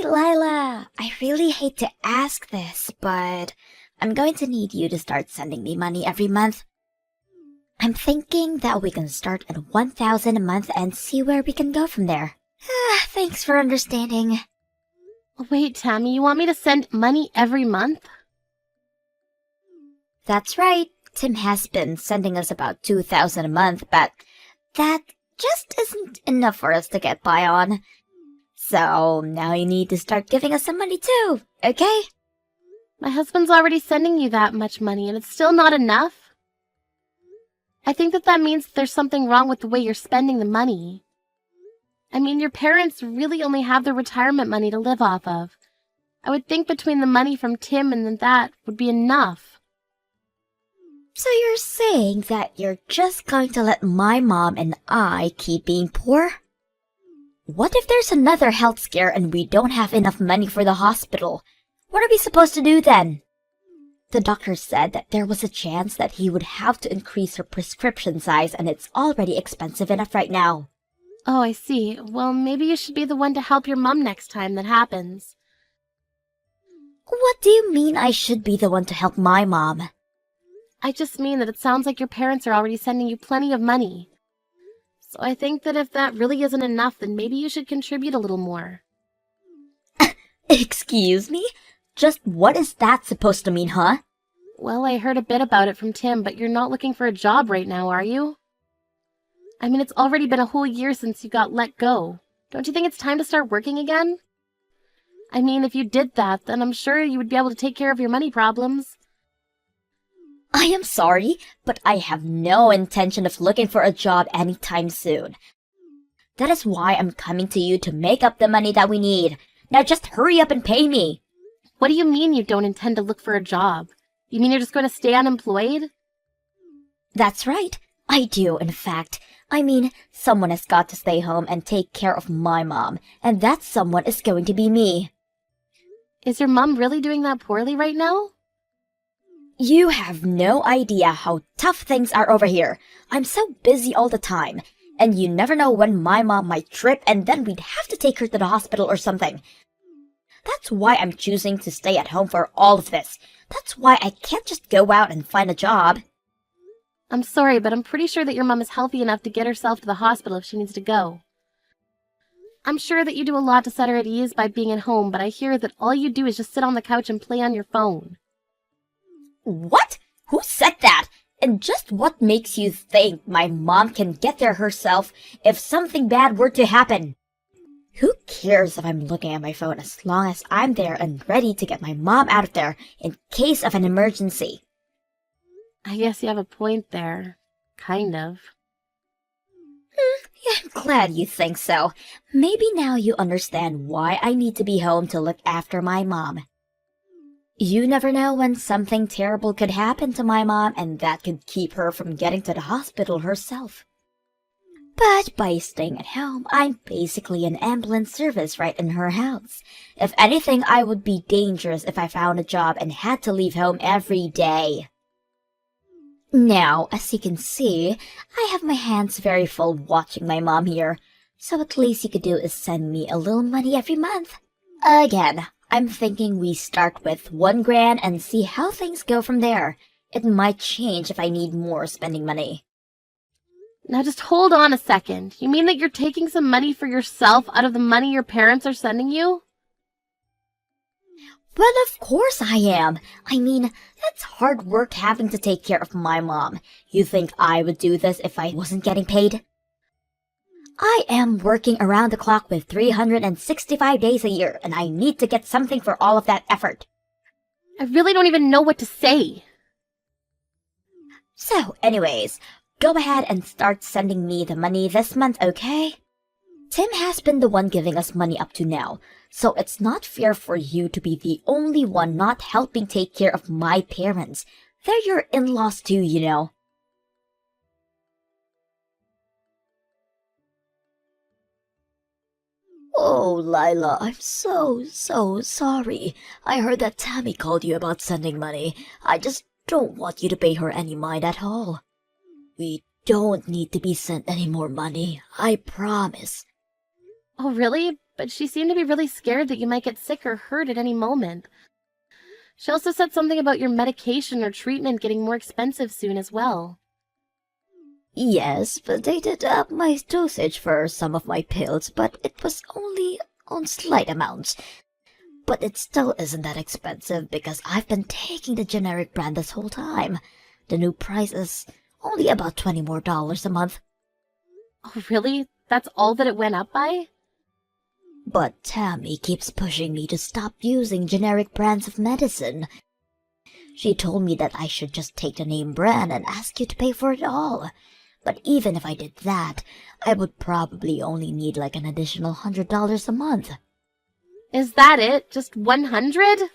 Hey, Lila! I really hate to ask this, but I'm going to need you to start sending me money every month. I'm thinking that we can start at 1,000 a month and see where we can go from there. Thanks for understanding. Wait, Tammy, you want me to send money every month? That's right. Tim has been sending us about 2,000 a month, but that just isn't enough for us to get by on. So now you need to start giving us some money too, okay? My husband's already sending you that much money, and it's still not enough. I think that means there's something wrong with the way you're spending the money. I mean, your parents really only have their retirement money to live off of. I would think between the money from Tim and that would be enough. So you're saying that you're just going to let my mom and I keep being poor? What if there's another health scare and we don't have enough money for the hospital? What are we supposed to do then? The doctor said that there was a chance that he would have to increase her prescription size, and it's already expensive enough right now. Oh, I see. Well, maybe you should be the one to help your mom next time that happens. What do you mean I should be the one to help my mom? I just mean that it sounds like your parents are already sending you plenty of money. So I think that if that really isn't enough, then maybe you should contribute a little more. Excuse me? Just what is that supposed to mean, huh? Well, I heard a bit about it from Tim, but you're not looking for a job right now, are you? I mean, it's already been a whole year since you got let go. Don't you think it's time to start working again? I mean, if you did that, then I'm sure you would be able to take care of your money problems. I am sorry, but I have no intention of looking for a job anytime soon. That is why I'm coming to you to make up the money that we need. Now just hurry up and pay me. What do you mean you don't intend to look for a job? You mean you're just going to stay unemployed? That's right. I do, in fact. I mean, someone has got to stay home and take care of my mom, and that someone is going to be me. Is your mom really doing that poorly right now? You have no idea how tough things are over here. I'm so busy all the time, and you never know when my mom might trip and then we'd have to take her to the hospital or something. That's why I'm choosing to stay at home for all of this. That's why I can't just go out and find a job. I'm sorry, but I'm pretty sure that your mom is healthy enough to get herself to the hospital if she needs to go. I'm sure that you do a lot to set her at ease by being at home, but I hear that all you do is just sit on the couch and play on your phone. What? Who said that? And just what makes you think my mom can get there herself if something bad were to happen? Who cares if I'm looking at my phone as long as I'm there and ready to get my mom out of there in case of an emergency? I guess you have a point there. Kind of. Yeah, I'm glad you think so. Maybe now you understand why I need to be home to look after my mom. You never know when something terrible could happen to my mom, and that could keep her from getting to the hospital herself. But by staying at home, I'm basically an ambulance service right in her house. If anything, I would be dangerous if I found a job and had to leave home every day. Now, as you can see, I have my hands very full watching my mom here, so at least you could do is send me a little money every month. Again, I'm thinking we start with 1 grand and see how things go from there. It might change if I need more spending money. Now just hold on a second. You mean that you're taking some money for yourself out of the money your parents are sending you? Well, of course I am. I mean, that's hard work having to take care of my mom. You think I would do this if I wasn't getting paid? I am working around the clock with 365 days a year, and I need to get something for all of that effort. I really don't even know what to say. So, anyways, go ahead and start sending me the money this month, okay? Tim has been the one giving us money up to now, so it's not fair for you to be the only one not helping take care of my parents. They're your in-laws too, you know. Oh, Lila, I'm so sorry. I heard that Tammy called you about sending money. I just don't want you to pay her any mind at all. We don't need to be sent any more money, I promise. Oh, really? but she seemed to be really scared that you might get sick or hurt at any moment. She also said something about your medication or treatment getting more expensive soon as well. Yes, but they did up my dosage for some of my pills, but it was only on slight amounts. But it still isn't that expensive because I've been taking the generic brand this whole time. The new price is only about $20 more a month. Oh, really? That's all that it went up by? But Tammy keeps pushing me to stop using generic brands of medicine. She told me that I should just take the name brand and ask you to pay for it all. But even if I did that, I would probably only need like an additional $100 a month. Is that it? Just 100?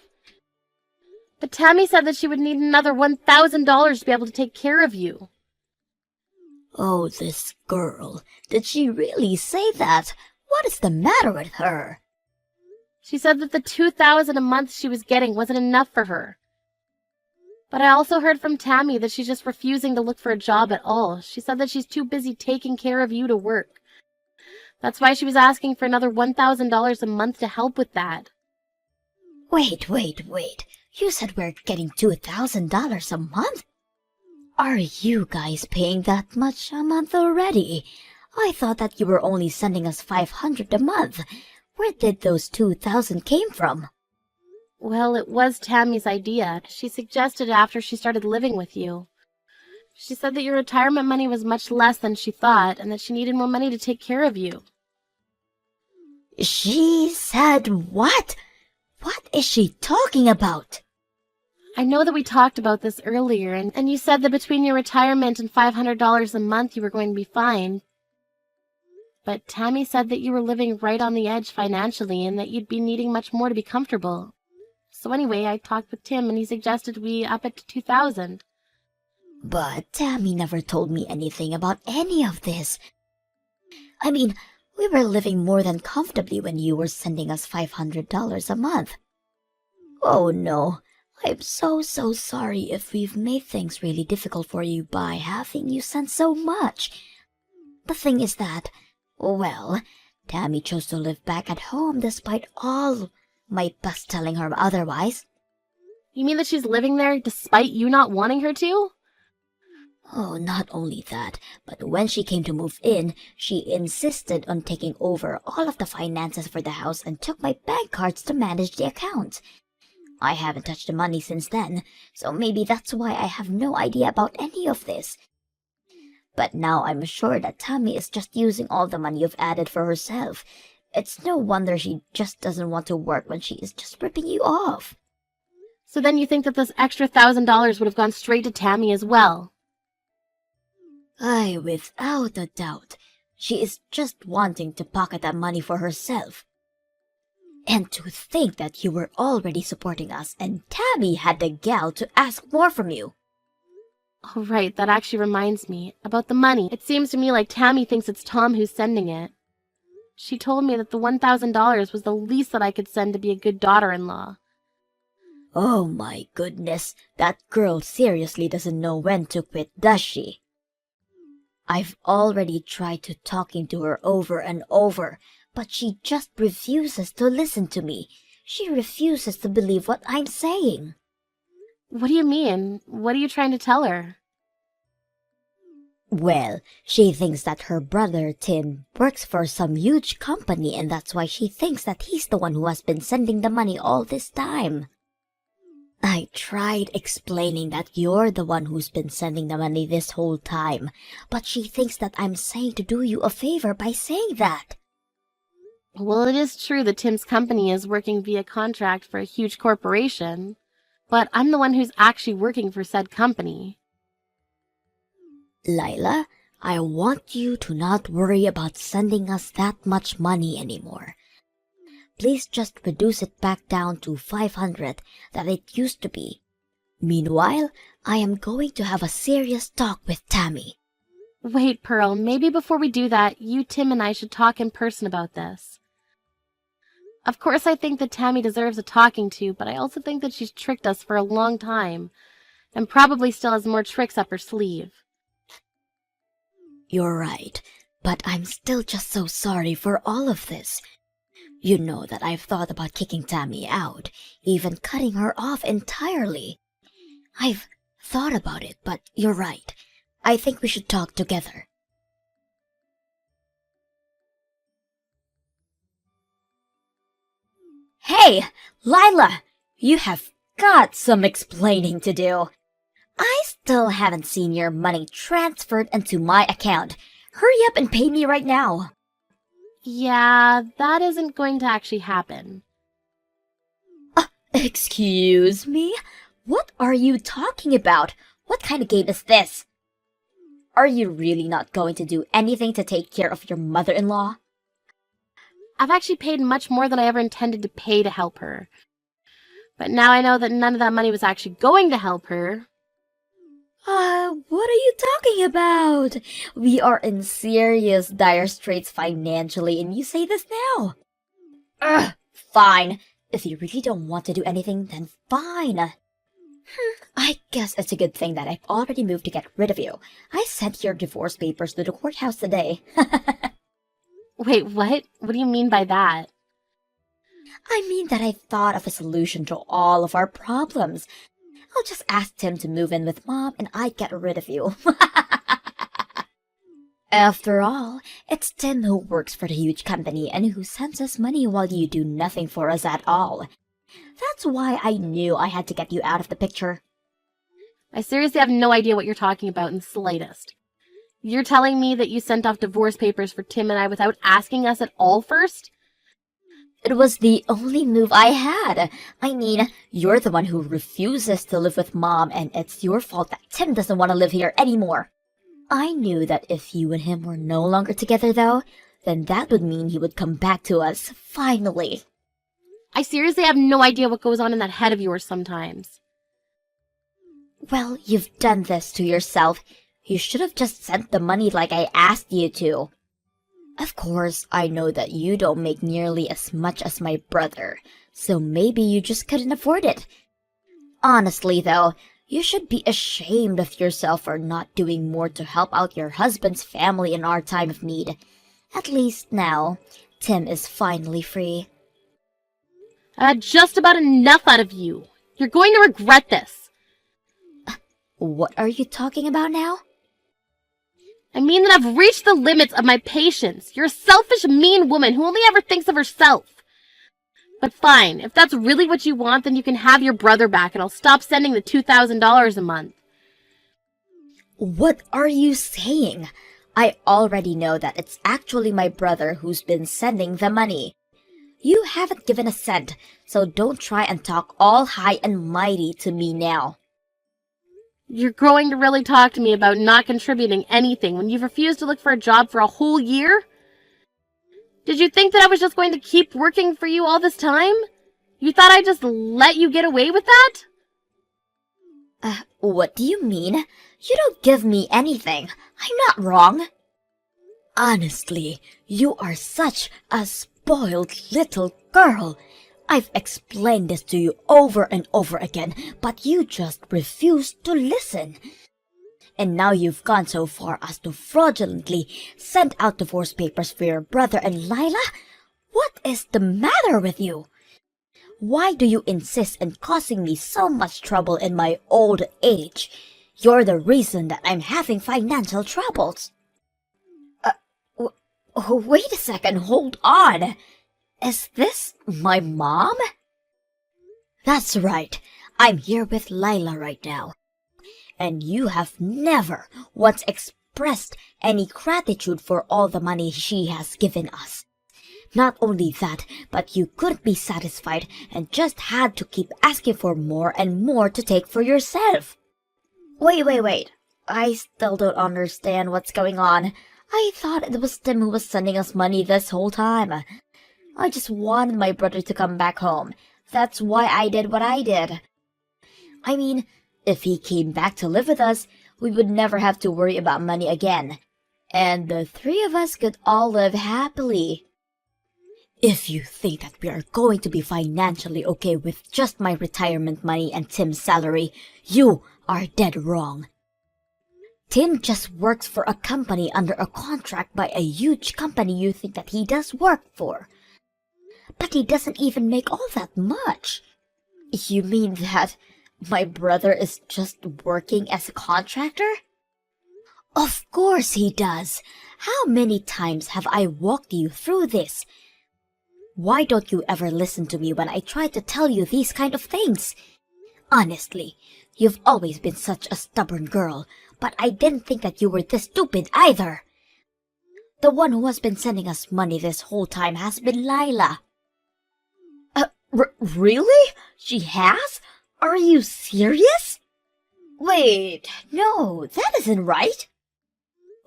But Tammy said that she would need another $1,000 to be able to take care of you. Oh, this girl. Did she really say that? What is the matter with her? She said that the $2,000 a month she was getting wasn't enough for her. But I also heard from Tammy that she's just refusing to look for a job at all. She said that she's too busy taking care of you to work. That's why she was asking for another $1,000 a month to help with that. Wait. You said we're getting $2,000 a month? Are you guys paying that much a month already? I thought that you were only sending us $500 a month. Where did those $2,000 came from? Well, it was Tammy's idea. She suggested it after she started living with you. She said that your retirement money was much less than she thought, and that she needed more money to take care of you. She said what? What is she talking about? I know that we talked about this earlier, and you said that between your retirement and $500 a month you were going to be fine. But Tammy said that you were living right on the edge financially and that you'd be needing much more to be comfortable. So anyway, I talked with Tim and he suggested we up it to $2,000. But Tammy never told me anything about any of this. I mean, we were living more than comfortably when you were sending us $500 a month. Oh no, I'm so sorry if we've made things really difficult for you by having you send so much. The thing is that, well, Tammy chose to live back at home despite all my best telling her otherwise. You mean that she's living there despite you not wanting her to? Oh, not only that, but when she came to move in, she insisted on taking over all of the finances for the house and took my bank cards to manage the account. I haven't touched the money since then, so maybe that's why I have no idea about any of this. But now I'm sure that Tammy is just using all the money you've added for herself. It's no wonder she just doesn't want to work when she is just ripping you off. So then you think that this extra $1,000 would have gone straight to Tammy as well? Aye, without a doubt. She is just wanting to pocket that money for herself. And to think that you were already supporting us and Tammy had the gall to ask more from you. Oh, right, that actually reminds me. About the money, it seems to me like Tammy thinks it's Tom who's sending it. She told me that the $1,000 was the least that I could send to be a good daughter-in-law. Oh my goodness, that girl seriously doesn't know when to quit, does she? I've already tried to talking to her over and over, but she just refuses to listen to me. She refuses to believe what I'm saying. What do you mean? What are you trying to tell her? Well, she thinks that her brother Tim works for some huge company and that's why she thinks that he's the one who has been sending the money all this time. I tried explaining that you're the one who's been sending the money this whole time, but she thinks that I'm saying to do you a favor by saying that. Well, it is true that Tim's company is working via contract for a huge corporation, but I'm the one who's actually working for said company. Lila, I want you to not worry about sending us that much money anymore. Please just reduce it back down to 500 that it used to be. Meanwhile, I am going to have a serious talk with Tammy. Wait, Pearl, maybe before we do that, you, Tim, and I should talk in person about this. Of course, I think that Tammy deserves a talking to, but I also think that she's tricked us for a long time, and probably still has more tricks up her sleeve. You're right, but I'm still just so sorry for all of this. You know that I've thought about kicking Tammy out, even cutting her off entirely. I've thought about it, but you're right. I think we should talk together. Hey, Lila! You have got some explaining to do. I still haven't seen your money transferred into my account. Hurry up and pay me right now. Yeah, that isn't going to actually happen. Excuse me? What are you talking about? What kind of game is this? Are you really not going to do anything to take care of your mother-in-law? I've actually paid much more than I ever intended to pay to help her. But now I know that none of that money was actually going to help her. What are you talking about? We are in serious dire straits financially and you say this now? Fine. If you really don't want to do anything, then fine. I guess it's a good thing that I've already moved to get rid of you. I sent your divorce papers to the courthouse today. Wait, what? What do you mean by that? I mean that I thought of a solution to all of our problems. I'll just ask Tim to move in with Mom and I'd get rid of you. After all, it's Tim who works for the huge company and who sends us money while you do nothing for us at all. That's why I knew I had to get you out of the picture. I seriously have no idea what you're talking about in the slightest. You're telling me that you sent off divorce papers for Tim and I without asking us at all first? It was the only move I had. I mean, you're the one who refuses to live with Mom, and it's your fault that Tim doesn't want to live here anymore. I knew that if you and him were no longer together, though, then that would mean he would come back to us, finally. I seriously have no idea what goes on in that head of yours sometimes. Well, you've done this to yourself. You should have just sent the money like I asked you to. Of course, I know that you don't make nearly as much as my brother, so maybe you just couldn't afford it. Honestly, though, you should be ashamed of yourself for not doing more to help out your husband's family in our time of need. At least now, Tim is finally free. I had just about enough out of you. You're going to regret this. What are you talking about now? I mean that I've reached the limits of my patience. You're a selfish, mean woman who only ever thinks of herself. But fine, if that's really what you want, then you can have your brother back and I'll stop sending the $2,000 a month. What are you saying? I already know that it's actually my brother who's been sending the money. You haven't given a cent, so don't try and talk all high and mighty to me now. You're going to really talk to me about not contributing anything when you've refused to look for a job for a whole year? Did you think that I was just going to keep working for you all this time? You thought I'd just let you get away with that? What do you mean? You don't give me anything. I'm not wrong. Honestly, you are such a spoiled little girl. I've explained this to you over and over again, but you just refuse to listen. And now you've gone so far as to fraudulently send out divorce papers for your brother and Lila? What is the matter with you? Why do you insist on causing me so much trouble in my old age? You're the reason that I'm having financial troubles. Wait a second, hold on. Is this my mom? That's right. I'm here with Lila right now. And you have never once expressed any gratitude for all the money she has given us. Not only that, but you couldn't be satisfied and just had to keep asking for more and more to take for yourself. Wait. I still don't understand what's going on. I thought it was Tim who was sending us money this whole time. I just wanted my brother to come back home. That's why I did what I did. I mean, if he came back to live with us, we would never have to worry about money again. And the three of us could all live happily. If you think that we are going to be financially okay with just my retirement money and Tim's salary, you are dead wrong. Tim just works for a company under a contract by a huge company you think that he does work for. But he doesn't even make all that much. You mean that my brother is just working as a contractor? Of course he does. How many times have I walked you through this? Why don't you ever listen to me when I try to tell you these kind of things? Honestly, you've always been such a stubborn girl, but I didn't think that you were this stupid either. The one who has been sending us money this whole time has been Lila. Really? She has? Are you serious? Wait, no, that isn't right.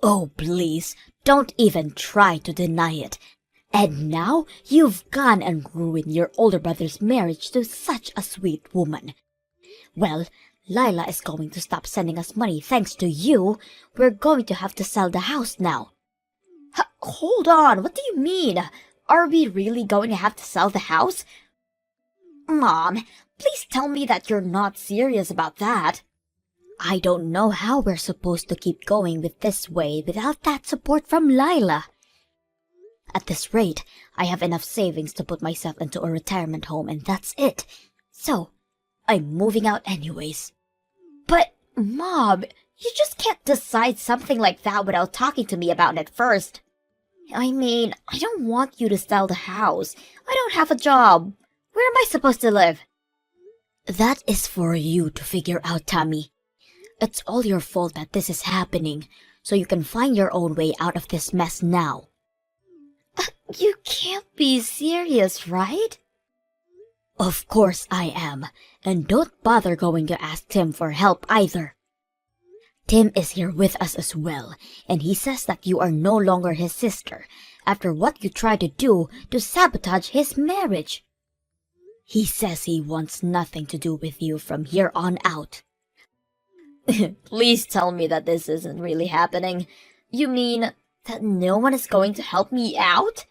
Oh, please, don't even try to deny it. And now you've gone and ruined your older brother's marriage to such a sweet woman. Well, Lila is going to stop sending us money thanks to you. We're going to have to sell the house now. Hold on, what do you mean? Are we really going to have to sell the house? Mom, please tell me that you're not serious about that. I don't know how we're supposed to keep going with this way without that support from Lila. At this rate, I have enough savings to put myself into a retirement home and that's it. So, I'm moving out anyways. But, Mom, you just can't decide something like that without talking to me about it first. I mean, I don't want you to sell the house. I don't have a job. Where am I supposed to live? That is for you to figure out, Tammy. It's all your fault that this is happening, so you can find your own way out of this mess now. You can't be serious, right? Of course I am, and don't bother going to ask Tim for help either. Tim is here with us as well, and he says that you are no longer his sister after what you tried to do to sabotage his marriage. He says he wants nothing to do with you from here on out. Please tell me that this isn't really happening. You mean that no one is going to help me out?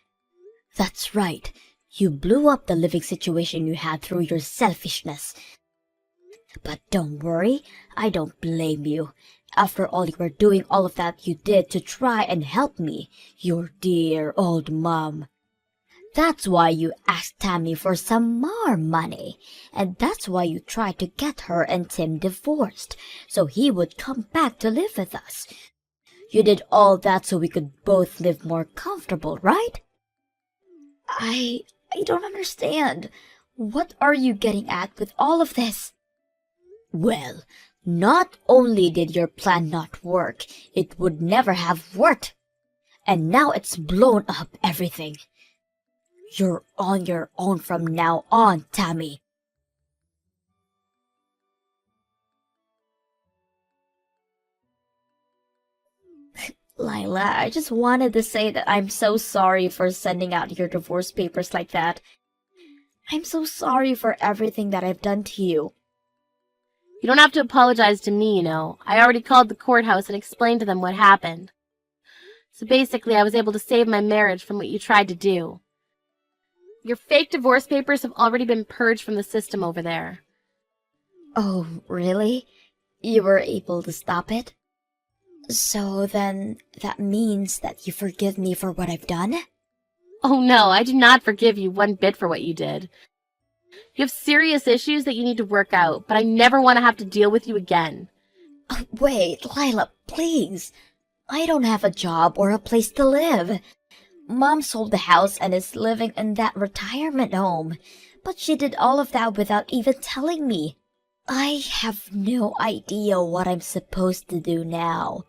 That's right. You blew up the living situation you had through your selfishness. But don't worry, I don't blame you. After all, you were doing all of that you did to try and help me, your dear old mom. That's why you asked Tammy for some more money, and that's why you tried to get her and Tim divorced, so he would come back to live with us. You did all that so we could both live more comfortable, right? I don't understand. What are you getting at with all of this? Well, not only did your plan not work, it would never have worked. And now it's blown up everything. You're on your own from now on, Tammy. Lila, I just wanted to say that I'm so sorry for sending out your divorce papers like that. I'm so sorry for everything that I've done to you. You don't have to apologize to me, you know. I already called the courthouse and explained to them what happened. So basically, I was able to save my marriage from what you tried to do. Your fake divorce papers have already been purged from the system over there. Oh, really? You were able to stop it? So then, that means that you forgive me for what I've done? Oh no, I do not forgive you one bit for what you did. You have serious issues that you need to work out, but I never want to have to deal with you again. Oh, wait, Lila, please. I don't have a job or a place to live. Mom sold the house and is living in that retirement home, but she did all of that without even telling me. I have no idea what I'm supposed to do now.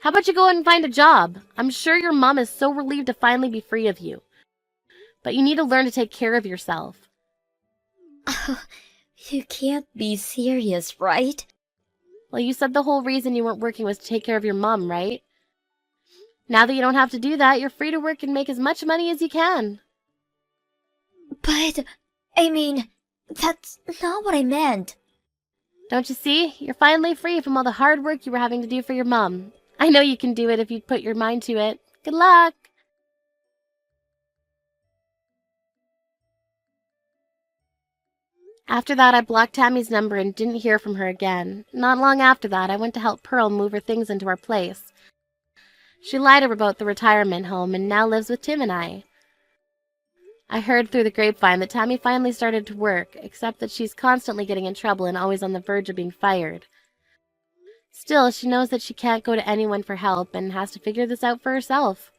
How about you go and find a job? I'm sure your mom is so relieved to finally be free of you. But you need to learn to take care of yourself. You can't be serious, right? Well, you said the whole reason you weren't working was to take care of your mom, right? Now that you don't have to do that, you're free to work and make as much money as you can. But, I mean, that's not what I meant. Don't you see? You're finally free from all the hard work you were having to do for your mom. I know you can do it if you put your mind to it. Good luck! After that, I blocked Tammy's number and didn't hear from her again. Not long after that, I went to help Pearl move her things into our place. She lied about the retirement home and now lives with Tim and I. I heard through the grapevine that Tammy finally started to work, except that she's constantly getting in trouble and always on the verge of being fired. Still, she knows that she can't go to anyone for help and has to figure this out for herself.